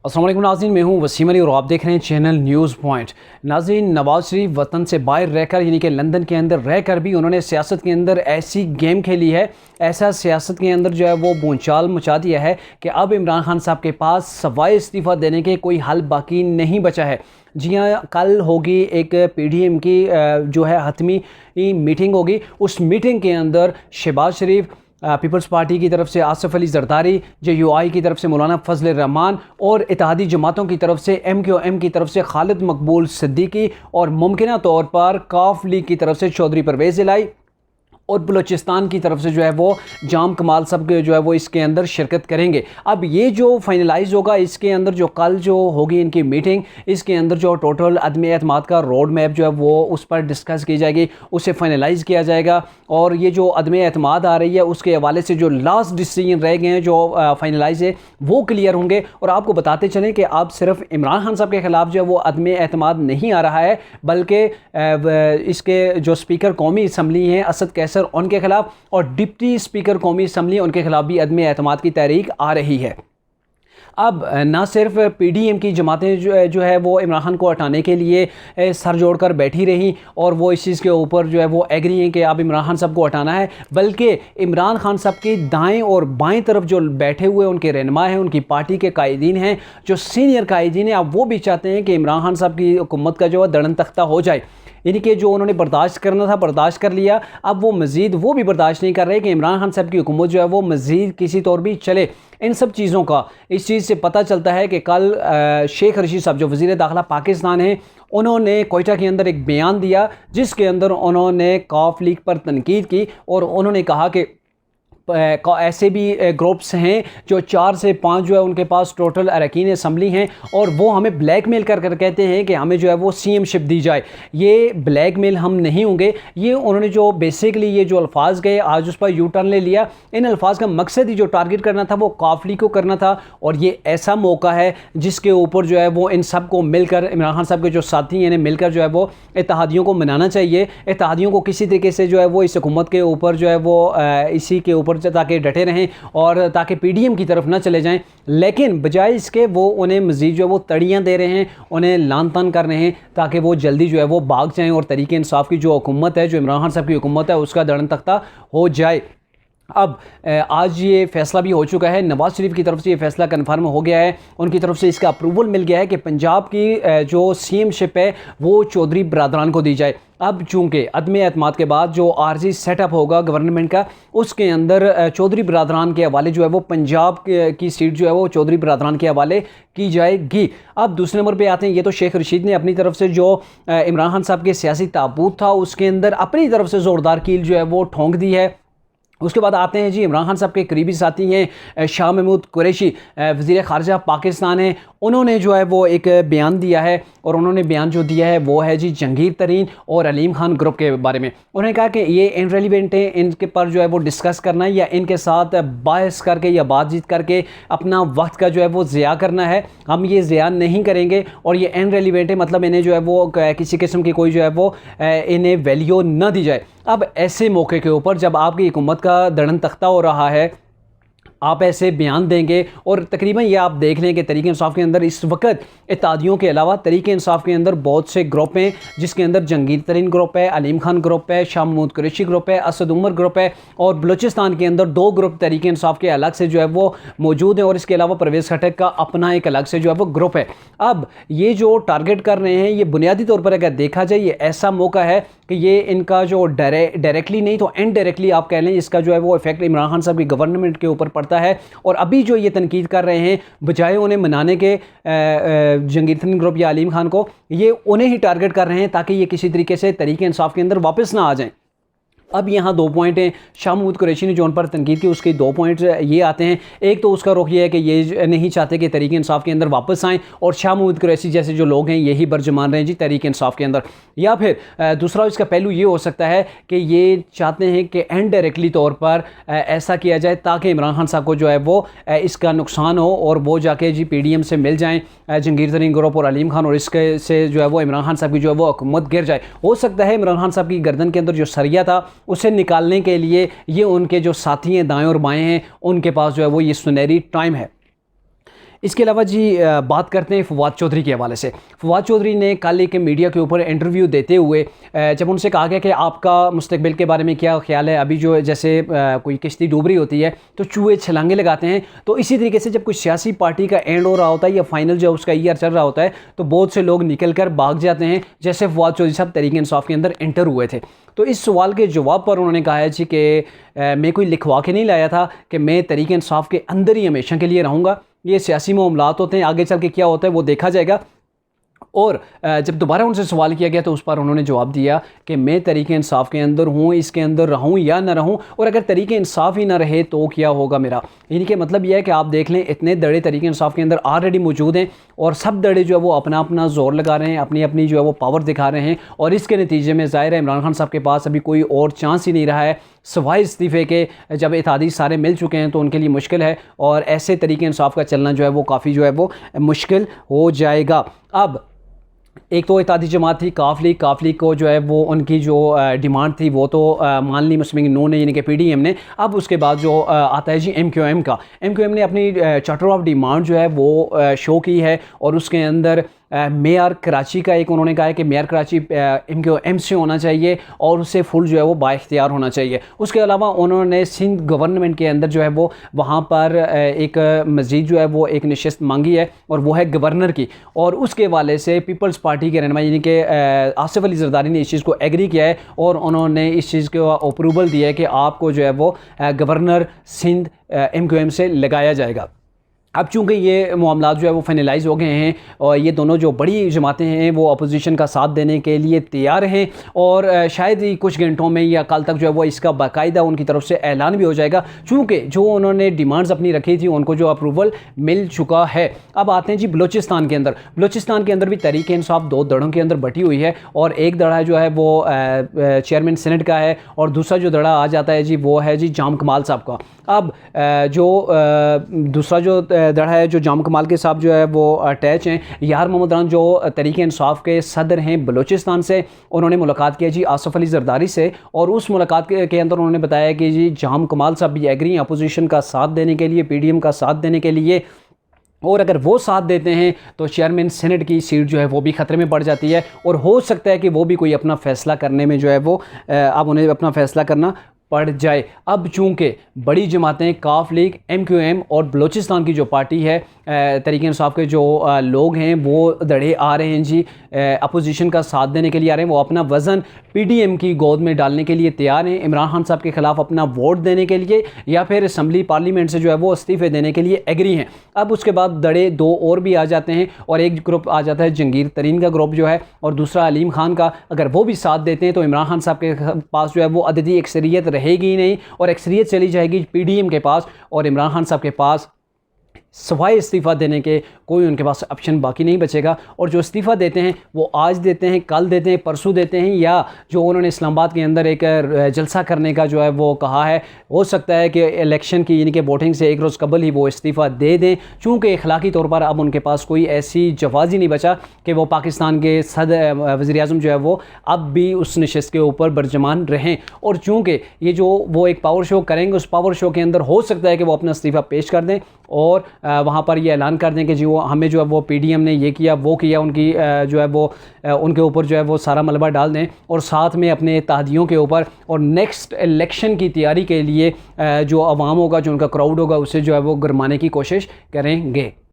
अस्सलाम वालेकुम नाज़रीन, मैं हूं वसीम अली और आप देख रहे हैं चैनल न्यूज़ पॉइंट। नाज़रीन, नवाज़ शरीफ वतन से बाहर रहकर यानी कि लंदन के अंदर रहकर भी उन्होंने सियासत के अंदर ऐसी गेम खेली है, ऐसा सियासत के अंदर जो है वो भूचाल मचा दिया है कि अब इमरान खान साहब के पास सवाए इस्तीफ़ा देने के कोई हल बाकी नहीं बचा है। जी हाँ, कल होगी एक PDM की जो है हतमी मीटिंग होगी। उस मीटिंग के अंदर शहबाज शरीफ पीपल्स पार्टी की तरफ से आसिफ अली जरदारी, JUI की तरफ से मौलाना फजल रहमान और इत्तेहादी जमातों की तरफ से MQM की तरफ से खालिद मकबूल सिद्दीकी और मुमकिना तौर पर काफ लीग की तरफ से चौधरी परवेज़ इलाही और बलूचिस्तान की तरफ से जो है वो जाम कमाल सब जो है वो इसके अंदर शिरकत करेंगे। अब ये जो फाइनलाइज होगा, इसके अंदर जो कल जो होगी इनकी मीटिंग, इसके अंदर जो टोटल अदम एतमाद का रोड मैप जो है वो उस पर डिस्कस की जाएगी, उसे फाइनलाइज किया जाएगा। और ये जो अदम एतमाद आ रही है उसके हवाले से जो लास्ट डिसीजन रह गए हैं जो फाइनलाइज है वो क्लियर होंगे। और आपको बताते चलें कि अब सिर्फ इमरान खान साहब के ख़िलाफ़ जो है वो अदम एतमाद नहीं आ रहा है, बल्कि इसके जो स्पीकर कौमी असम्बली हैं असद कैसर, उनके खिलाफ और डिप्टी स्पीकर कौमी असम्बली उनके खिलाफ भी अदम एतमाद की तहरीक आ रही है। अब ना सिर्फ PDM की जमातें जो है वो इमरान खान को हटाने के लिए सर जोड़कर बैठी रहीं और वो इस चीज़ के ऊपर जो है वो एग्री हैं कि अब इमरान खान साहब को हटाना है, बल्कि इमरान खान साहब की दाएं और बाएं तरफ जो बैठे हुए उनके रहनुमा हैं, उनकी पार्टी के कायदीन हैं, जो सीनियर कायदीन हैं, अब वो भी चाहते हैं कि इमरान खान साहब की हुकूमत का जो है दड़न तख्ता हो जाए। यानी कि जो उन्होंने बर्दाश्त करना था बर्दाश्त कर लिया, अब वो मज़ीद वो भी बर्दाश्त नहीं कर रहे कि इमरान खान साहब की हुकूमत जो है वो मज़ीद किसी तौर भी चले। इन सब चीज़ों का इस चीज़ से पता चलता है कि कल शेख रशीद साहब जो वज़ीर दाखिला पाकिस्तान हैं, उन्होंने कोयटा के अंदर एक बयान दिया जिसके अंदर उन्होंने काफ लीग पर तनकीद की और उन्होंने कहा कि ऐसे भी ग्रुप्स हैं जो 4 से 5 जो है उनके पास टोटल अरकान असम्बली हैं और वो हमें ब्लैकमेल कर कहते हैं कि हमें जो है वो CM-शिप दी जाए। ये ब्लैकमेल हम नहीं होंगे। ये उन्होंने जो बेसिकली ये जो अल्फाज गए आज उस पर यू टर्न ले लिया। इन अल्फाज का मकसद ही जो टारगेट करना था वो काफली को करना था और ये ऐसा मौका है जिसके ऊपर जो है वो इन सब को मिलकर इमरान खान साहब के जो साथी हैं मिलकर जो है वो इत्तेहादियों को मनाना चाहिए। इत्तेहादियों को किसी तरीके से जो है वो इस हुकूमत के ऊपर जो है वो इसी के ऊपर ताकि डटे रहें और ताकि PDM की तरफ ना चले जाएं, लेकिन बजाय इसके वो उन्हें मज़ीद जो है वो तड़ियाँ दे रहे हैं, उन्हें लान तान कर रहे हैं ताकि वो जल्दी जो है वो भाग जाएं और तरीके इंसाफ की जो हुकूमत है, जो इमरान खान साहब की हुकूमत है, उसका दड़न तख्ता हो जाए। अब आज ये फ़ैसला भी हो चुका है, नवाज़ शरीफ की तरफ से ये फ़ैसला कन्फर्म हो गया है, उनकी तरफ से इसका अप्रूवल मिल गया है कि पंजाब की जो CM-शिप है वो चौधरी बरदरान को दी जाए। अब चूँकि अदम एतमाद के बाद जो आर्जी सेटअप होगा गवर्नमेंट का, उसके अंदर चौधरी बरदरान के हवाले जो है वो पंजाब की सीट जो है वो चौधरी बरदरान के हवाले की जाएगी। अब दूसरे नंबर पे आते हैं, ये तो शेख रशीद ने अपनी तरफ से जो इमरान खान साहब के सियासी ताबूत था उसके अंदर अपनी तरफ से ज़ोरदार कील जो है वो ठोंक दी है। उसके बाद आते हैं जी इमरान खान साहब के करीबी साथी हैं शाह महमूद कुरैशी, वज़ीर ख़ारजा पाकिस्तान हैं, उन्होंने जो है वो एक बयान दिया है और उन्होंने बयान जो दिया है वो है जी जहांगीर तरीन और अलीम खान ग्रुप के बारे में। उन्होंने कहा कि ये इनरेलीवेंट है, इनके पर जो है वो डिस्कस करना है या इनके साथ बहस करके या बातचीत करके अपना वक्त का जो है वो ज़िया करना है, हम ये ज़िया नहीं करेंगे और ये इनरेलीवेंट है, मतलब इन्हें जो है वो किसी किस्म की कोई जो है वो इन्हें वैल्यू न दी जाए। अब ऐसे मौके के ऊपर जब आपकी हुकूमत का दड़न तख्ता हो रहा है, आप ऐसे बयान देंगे और तकरीबन ये आप देख लें कि तरीके इंसाफ के अंदर इस वक्त इत्तेहादियों के अलावा तरीके इंसाफ के अंदर बहुत से ग्रुप हैं, जिसके अंदर जहांगीर तरीन ग्रुप है, अलीम खान ग्रुप है, शाह महमूद कुरैशी ग्रुप है, असद उमर ग्रुप है और बलूचिस्तान के अंदर 2 ग्रुप तरीके इंसाफ के अलग से जो है वो मौजूद हैं और इसके अलावा परवेज़ खटक का अपना एक अलग से जो है वो ग्रुप है। अब ये जो टारगेट कर रहे हैं, ये बुनियादी तौर पर अगर देखा जाए ये ऐसा मौका है कि ये इनका जो डायरेक्टली नहीं तो इनडायरेक्टली आप कह लें, इसका जो है वो इफेक्ट इमरान खान साहब की गवर्नमेंट के ऊपर पड़ता है। और अभी जो ये तनकीद कर रहे हैं, बजाय उन्हें मनाने के जहांगीर तरीन ग्रुप या अलीम खान को, ये उन्हें ही टारगेट कर रहे हैं ताकि ये किसी तरीके से तरीके इंसाफ के अंदर वापस ना आ जाएं। अब यहाँ 2 पॉइंट हैं, शाह महमूद कुरैशी ने जो उन पर तनकीद की उसके 2 पॉइंट्स ये आते हैं। एक तो उसका रुख ये है कि ये नहीं चाहते कि तहरीक इंसाफ के अंदर वापस आएँ और शाह महमूद कुरैशी जैसे जो लोग हैं यही बरजमान रहे हैं जी तहरीक इंसाफ के अंदर। या फिर दूसरा इसका पहलू ये हो सकता है कि ये चाहते हैं कि इनडायरेक्टली तौर पर ऐसा किया जाए ताकि इमरान खान साहब को जो है वो इसका नुकसान हो और वो जाके जी PDM से मिल जाएँ जहांगीर तरीन ग्रुप और अलीम खान, और इसके से जो है वो इमरान खान साहब की जो है वो हुकूमत गिर जाए। हो सकता है इमरान खान साहब की गर्दन के अंदर जो सरिया था उसे निकालने के लिए ये उनके जो साथी हैं दाएं और बाएं हैं उनके पास जो है वो ये सुनहरी टाइम है। इसके अलावा जी बात करते हैं फवाद चौधरी के हवाले से। फवाद चौधरी ने कल एक मीडिया के ऊपर इंटरव्यू देते हुए जब उनसे कहा गया कि आपका मुस्तकबिल के बारे में क्या ख्याल है, अभी जो जैसे कोई किश्ती डूब रही होती है तो चूहे छलांगे लगाते हैं, तो इसी तरीके से जब कोई सियासी पार्टी का एंड हो रहा होता है या फाइनल जो उसका ईयर चल रहा होता है तो बहुत से लोग निकल कर भाग जाते हैं, जैसे फवाद चौधरी साहब तहरीक इंसाफ के अंदर एंटर हुए थे। तो इस सवाल के जवाब पर उन्होंने कहा है जी कि मैं कोई लिखवा के नहीं लाया था कि मैं तहरीक इंसाफ के अंदर ही हमेशा के लिए रहूँगा, ये सियासी मामलात होते हैं, आगे चल के क्या होता है वो देखा जाएगा। और जब दोबारा उनसे सवाल किया गया तो उस पर उन्होंने जवाब दिया कि मैं तहरीक इंसाफ के अंदर हूँ, इसके अंदर रहूँ या ना रहूँ, और अगर तहरीक इंसाफ ही ना रहे तो क्या होगा मेरा। यानी कि मतलब यह है कि आप देख लें इतने दड़े तहरीक इंसाफ के अंदर ऑलरेडी मौजूद हैं और सब दड़े जो है वो अपना अपना जोर लगा रहे हैं, अपनी अपनी जो है वो पावर दिखा रहे हैं, और इसके नतीजे में ज़ाहिर है इमरान खान साहब के पास अभी कोई और चांस ही नहीं रहा है सवाए इस्तीफ़े के। जब इत्तेहादी सारे मिल चुके हैं तो उनके लिए मुश्किल है, और ऐसे तरीके इंसाफ का चलना जो है वो काफ़ी जो है वो मुश्किल हो जाएगा। अब एक तो इत्तेहादी जमात थी काफ लीग को जो है वो उनकी जो डिमांड थी वो तो मान ली मुस्लिम नून ने यानी कि PDM ने। अब उसके बाद जो आता है जी MQM का, MQM ने अपनी चार्टर ऑफ डिमांड जो है वो शो की है, और उसके अंदर मेयर कराची का एक उन्होंने कहा है कि मेयर कराची MQM से होना चाहिए और उससे फुल जो है वो बाइख्तियार होना चाहिए। उसके अलावा उन्होंने सिंध गवर्नमेंट के अंदर जो है वो वहाँ पर एक मज़ीद जो है वो एक नशिस्त मांगी है, और वो है गवर्नर की, और उसके वाले से पीपल्स पार्टी के रहनुमा यानी कि आसिफ अली जरदारी ने इस चीज़ को एग्री किया है, और उन्होंने इस चीज़ को अप्रूवल दिया है कि आपको जो है वो गवर्नर सिंध MQM से लगाया जाएगा। अब चूँकि ये मामला जो है वो फाइनलाइज़ हो गए हैं और ये दोनों जो बड़ी जमातें हैं वो अपोजिशन का साथ देने के लिए तैयार हैं, और शायद ही कुछ घंटों में या कल तक जो है वो इसका बाकायदा उनकी तरफ से ऐलान भी हो जाएगा, चूँकि जो उन्होंने डिमांड्स अपनी रखी थी उनको जो अप्रूवल मिल चुका है। अब आते हैं जी बलूचिस्तान के अंदर। बलूचिस्तान के अंदर भी तहरीक इंसाफ दो दड़ों के अंदर बटी हुई है, और एक दड़ा जो है वो चेयरमैन सीनेट का है, और दूसरा जो दड़ा आ जाता है जी वो है जी जाम कमाल साहब का। अब जो दूसरा जो दड़ा है जो जाम कमाल के साहब जो है वो अटैच हैं यार मोहम्मद रान जो तहरीक इंसाफ के सदर हैं बलूचिस्तान से। उन्होंने मुलाकात की जी आसिफ अली जरदारी से, और उस मुलाकात के अंदर उन्होंने बताया कि जी जाम कमाल साहब भी एग्री हैं अपोजिशन का साथ देने के लिए, PDM का साथ देने के लिए, और अगर वो साथ देते हैं तो चेयरमैन सीनेट की सीट जो है वो भी ख़तरे में पड़ जाती है, और हो सकता है कि वो भी कोई अपना फ़ैसला करने में जो है वो अब उन्हें अपना फ़ैसला करना पड़ जाए। अब चूँकि बड़ी जमातें काफ लीग, MQM और बलूचिस्तान की जो पार्टी है तहरीक इंसाफ के जो लोग हैं वो दड़े आ रहे हैं जी अपोजिशन का साथ देने के लिए आ रहे हैं, वो अपना वज़न PDM की गोद में डालने के लिए तैयार हैं, इमरान खान साहब के ख़िलाफ़ अपना वोट देने के लिए या फिर असम्बली पार्लियामेंट से जो है वो इस्तीफ़े देने के लिए एग्री हैं। अब उसके बाद दड़े दो और भी आ जाते हैं, और एक ग्रुप आ जाता है जंगीर तरीन का ग्रुप जो है, और दूसरा अलीम खान का। अगर वो भी साथ देते हैं तो इमरान खान साहब के पास जो है वो अददी अक्सरियत रहेगी ही नहीं, और अक्सरियत चली जाएगी PDM के पास, और इमरान खान साहब के पास सवाए इस्तीफ़ा देने के कोई उनके पास ऑप्शन बाकी नहीं बचेगा। और जो इस्तीफ़ा देते हैं वो आज देते हैं, कल देते हैं, परसों देते हैं, या जो उन्होंने इस्लामाबाद के अंदर एक जलसा करने का जो है वो कहा है, हो सकता है कि इलेक्शन की यानी कि वोटिंग से एक रोज़ कबल ही वो इस्तीफ़ा दे दें, चूँकि अखलाकी तौर पर अब उनके पास कोई ऐसी जवाज़ ही नहीं बचा कि वो पाकिस्तान के वज़ीर-ए-आज़म जो है वो अब भी उस नशिस्त के ऊपर बरजमान रहें। और चूँकि ये जो वो एक पावर शो करेंगे उस पावर शो के अंदर हो सकता है कि वो अपना इस्तीफ़ा पेश कर दें, और वहाँ पर ये ऐलान कर दें कि जी वो हमें जो है वो PDM ने ये किया वो किया, उनकी जो है वो उनके ऊपर जो है वो सारा मलबा डाल दें, और साथ में अपने इत्तेहादियों के ऊपर, और नेक्स्ट इलेक्शन की तैयारी के लिए जो अवाम होगा, जो उनका क्राउड होगा, उसे जो है वो गरमाने की कोशिश करेंगे।